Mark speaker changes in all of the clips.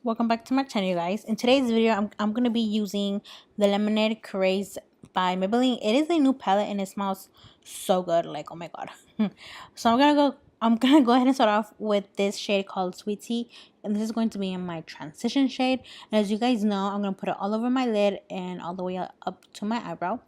Speaker 1: Welcome back to my channel, you guys. In today's video, I'm going to be using the Lemonade Craze by Maybelline. It is a new palette and it smells so good, like oh my god. So I'm gonna go ahead and start off with this shade called Sweet Tea, and this is going to be in my transition shade. And as you guys know, I'm gonna put it all over my lid and all the way up to my eyebrow.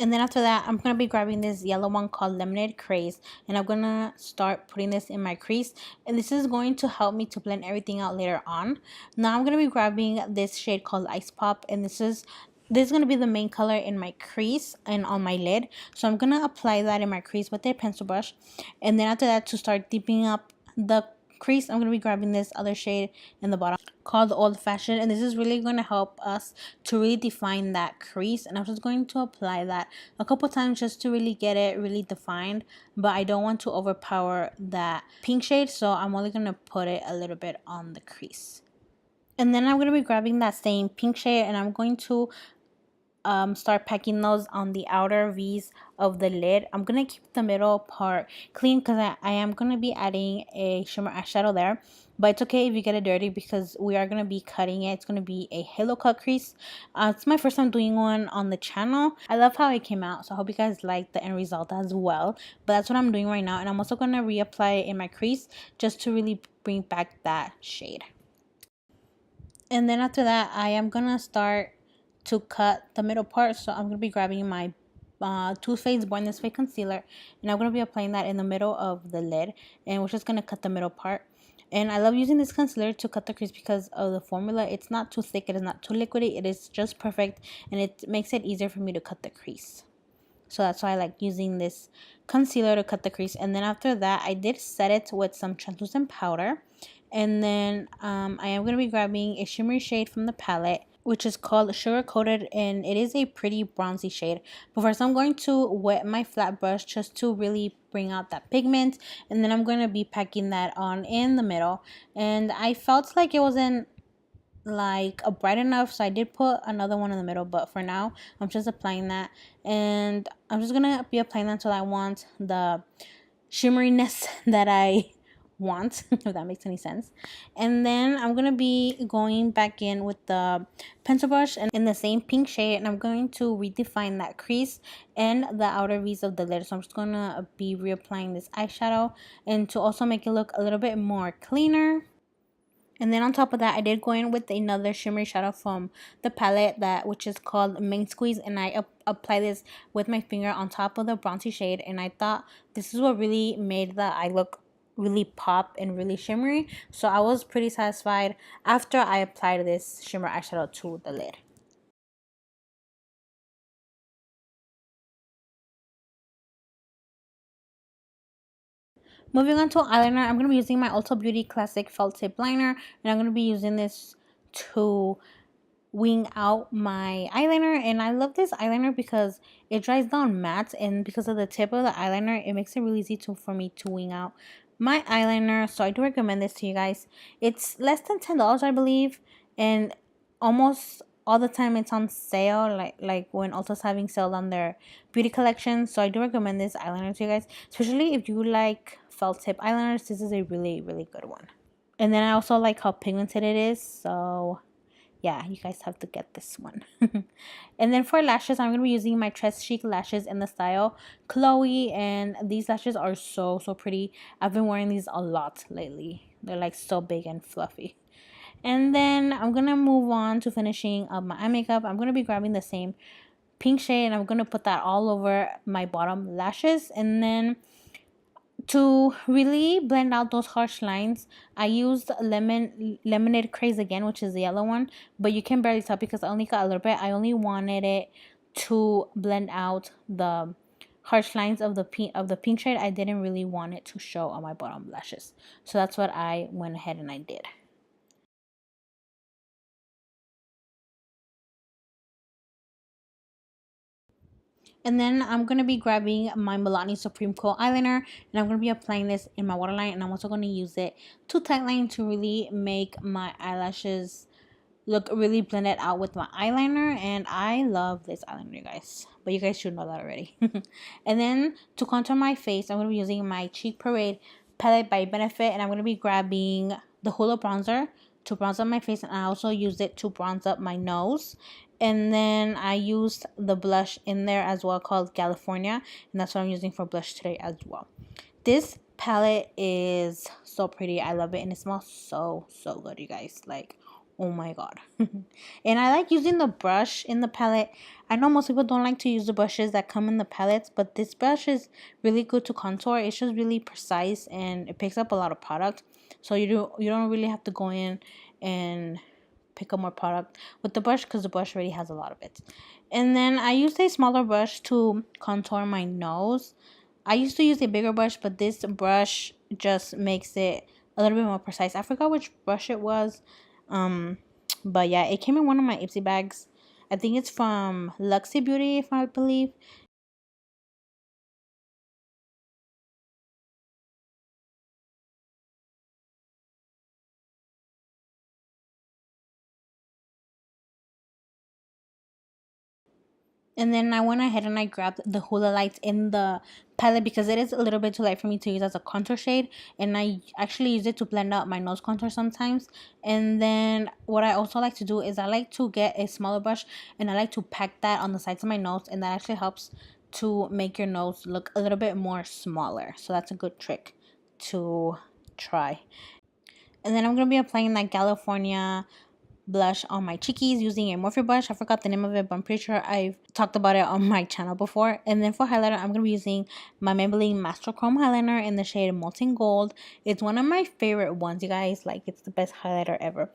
Speaker 1: And then after that, I'm going to be grabbing this yellow one called Lemonade Craze. And I'm going to start putting this in my crease. And this is going to help me to blend everything out later on. Now I'm going to be grabbing this shade called Ice Pop. And this is going to be the main color in my crease and on my lid. So I'm going to apply that in my crease with a pencil brush. And then after that, to start deepening up the crease, I'm going to be grabbing this other shade in the bottom called Old Fashioned, and this is really going to help us to really define that crease. And I'm just going to apply that a couple times just to really get it really defined, but I don't want to overpower that pink shade, so I'm only going to put it a little bit on the crease. And then I'm going to be grabbing that same pink shade and I'm going to start packing those on the outer V's of the lid. I'm gonna keep the middle part clean because I am gonna be adding a shimmer eyeshadow there, but it's okay if you get it dirty because we are gonna be cutting it. It's gonna be a halo cut crease. It's my first time doing one on the channel. I love how it came out, so I hope you guys like the end result as well. But that's what I'm doing right now, and I'm also gonna reapply it in my crease just to really bring back that shade. And then after that, I am gonna start to cut the middle part. So I'm going to be grabbing my Too Faced Born This Way concealer, and I'm going to be applying that in the middle of the lid, and we're just going to cut the middle part. And I love using this concealer to cut the crease because of the formula. It's not too thick, it is not too liquidy, it is just perfect, and it makes it easier for me to cut the crease. So that's why I like using this concealer to cut the crease. And then after that, I did set it with some translucent powder. And then I am going to be grabbing a shimmery shade from the palette, which is called Sugar Coated, and it is a pretty bronzy shade. But first I'm going to wet my flat brush just to really bring out that pigment, and then I'm going to be packing that on in the middle. And I felt like it wasn't like a bright enough, so I did put another one in the middle, but for now I'm just applying that, and I'm just gonna be applying that until I want the shimmeriness that I want, if that makes any sense. And then I'm gonna be going back in with the pencil brush and in the same pink shade, and I'm going to redefine that crease and the outer V's of the lid. So I'm just gonna be reapplying this eyeshadow, and to also make it look a little bit more cleaner. And then on top of that, I did go in with another shimmery shadow from the palette, which is called Main Squeeze, and I apply this with my finger on top of the bronzy shade, and I thought this is what really made the eye look really pop and really shimmery. So I was pretty satisfied after I applied this shimmer eyeshadow to the lid. Moving on to eyeliner, I'm going to be using my Ulta Beauty Classic Felt Tip Liner, and I'm going to be using this to wing out my eyeliner. And I love this eyeliner because it dries down matte, and because of the tip of the eyeliner, it makes it really easy for me to wing out my eyeliner. So I do recommend this to you guys. It's less than $10, I believe, and almost all the time it's on sale, like when Ulta's having sale on their beauty collection. So I do recommend this eyeliner to you guys, especially if you like felt tip eyeliners. This is a really good one. And then I also like how pigmented it is, so yeah, you guys have to get this one. And then for lashes, I'm going to be using my Tres Chic lashes in the style Chloe, and these lashes are so pretty. I've been wearing these a lot lately. They're like so big and fluffy. And then I'm going to move on to finishing up my eye makeup. I'm going to be grabbing the same pink shade, and I'm going to put that all over my bottom lashes. And then to really blend out those harsh lines, I used Lemonade Craze again, which is the yellow one, but you can barely tell because I only got a little bit. I only wanted it to blend out the harsh lines of the pink shade. I didn't really want it to show on my bottom lashes, so that's what I went ahead and I did. And then I'm going to be grabbing my Milani Supreme Coat Eyeliner, and I'm going to be applying this in my waterline, and I'm also going to use it to tightline to really make my eyelashes look really blended out with my eyeliner. And I love this eyeliner, you guys, but you guys should know that already. And then to contour my face, I'm going to be using my Cheek Parade palette by Benefit, and I'm going to be grabbing the Hoola bronzer to bronze up my face, and I also used it to bronze up my nose. And then I used the blush in there as well called California, and that's what I'm using for blush today as well. This palette is so pretty. I love it, and it smells so good, you guys. Like, oh my god. And I like using the brush in the palette. I know most people don't like to use the brushes that come in the palettes, but this brush is really good to contour. It's just really precise, and it picks up a lot of product, so you don't really have to go in and pick up more product with the brush, because the brush already has a lot of it. And then I used a smaller brush to contour my nose. I used to use a bigger brush, but this brush just makes it a little bit more precise. I forgot which brush it was. But yeah, it came in one of my Ipsy bags. I think it's from BlancaEstelaBeauty, if I believe. And then I went ahead and I grabbed the Hula Lights in the palette because it is a little bit too light for me to use as a contour shade. And I actually use it to blend out my nose contour sometimes. And then what I also like to do is I like to get a smaller brush and I like to pack that on the sides of my nose. And that actually helps to make your nose look a little bit more smaller. So that's a good trick to try. And then I'm going to be applying that California blush on my cheekies using a Morphe brush. I forgot the name of it, but I'm pretty sure I've talked about it on my channel before. And then for highlighter, I'm going to be using my Maybelline Master Chrome highlighter in the shade Molten Gold. It's one of my favorite ones, you guys. Like, it's the best highlighter ever.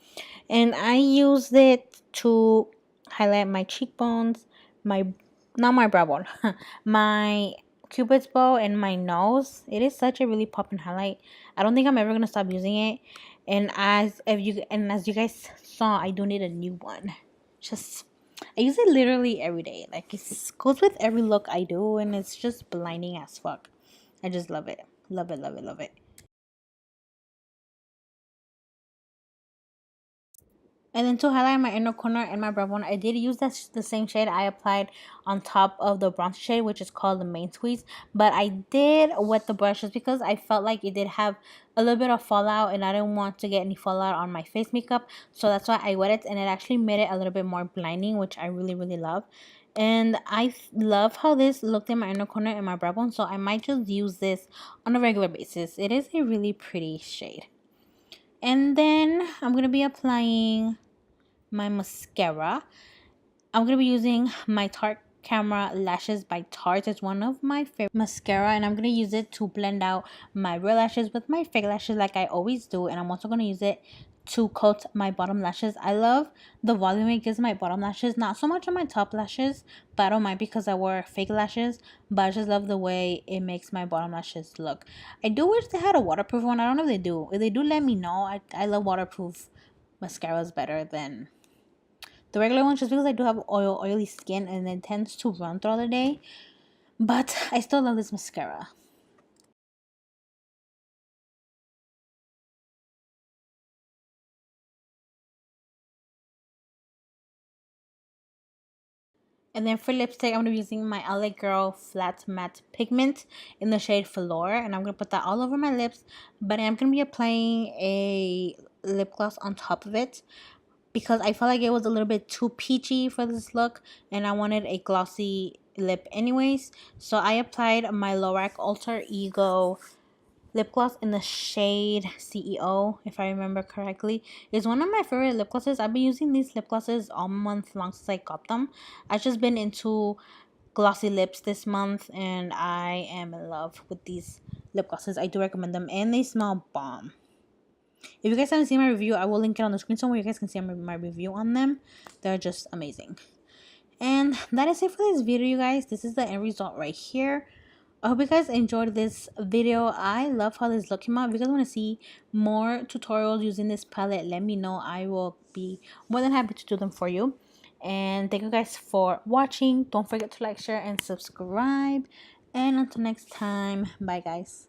Speaker 1: And I used it to highlight my cheekbones, not my brow bone, my cupid's bow, and my nose. It is such a really popping highlight. I don't think I'm ever going to stop using it. And as you guys saw, I do need a new one. I use it literally every day. Like, it goes with every look I do, and it's just blinding as fuck. I just love it. Love it, love it, love it. And then to highlight my inner corner and my brow bone, I did use the same shade I applied on top of the bronzer shade, which is called the Main Squeeze. But I did wet the brush just because I felt like it did have a little bit of fallout, and I didn't want to get any fallout on my face makeup. So that's why I wet it, and it actually made it a little bit more blinding, which I really, really love. And I love how this looked in my inner corner and my brow bone, so I might just use this on a regular basis. It is a really pretty shade. And then I'm going to be applying my mascara. I'm going to be using my Tarte Camera Lashes by Tarte. It's one of my favorite mascara, and I'm going to use it to blend out my real lashes with my fake lashes like I always do. And I'm also going to use it to coat my bottom lashes. I love the volume it gives my bottom lashes, not so much on my top lashes, but I don't mind because I wear fake lashes. But I just love the way it makes my bottom lashes look. I do wish they had a waterproof one. I don't know if they do. If they do, let me know. I love waterproof mascaras better than the regular one, just because I do have oily skin and it tends to run throughout the day. But I still love this mascara. And then for lipstick, I'm going to be using my LA Girl Flat Matte Pigment in the shade Velour. And I'm going to put that all over my lips. But I'm going to be applying a lip gloss on top of it, because I felt like it was a little bit too peachy for this look. And I wanted a glossy lip anyways. So I applied my Lorac Alter Ego lip gloss in the shade CEO, if I remember correctly. It's one of my favorite lip glosses. I've been using these lip glosses all month long since I got them. I've just been into glossy lips this month, and I am in love with these lip glosses. I do recommend them, and they smell bomb. If you guys haven't seen my review, I will link it on the screen somewhere. You guys can see my review on them. They're just amazing. And that is it for this video, you guys. This is the end result right here. I hope you guys enjoyed this video. I love how this look came out. If you guys want to see more tutorials using this palette, let me know. I will be more than happy to do them for you. And thank you guys for watching. Don't forget to like, share, and subscribe. And until next time, bye guys.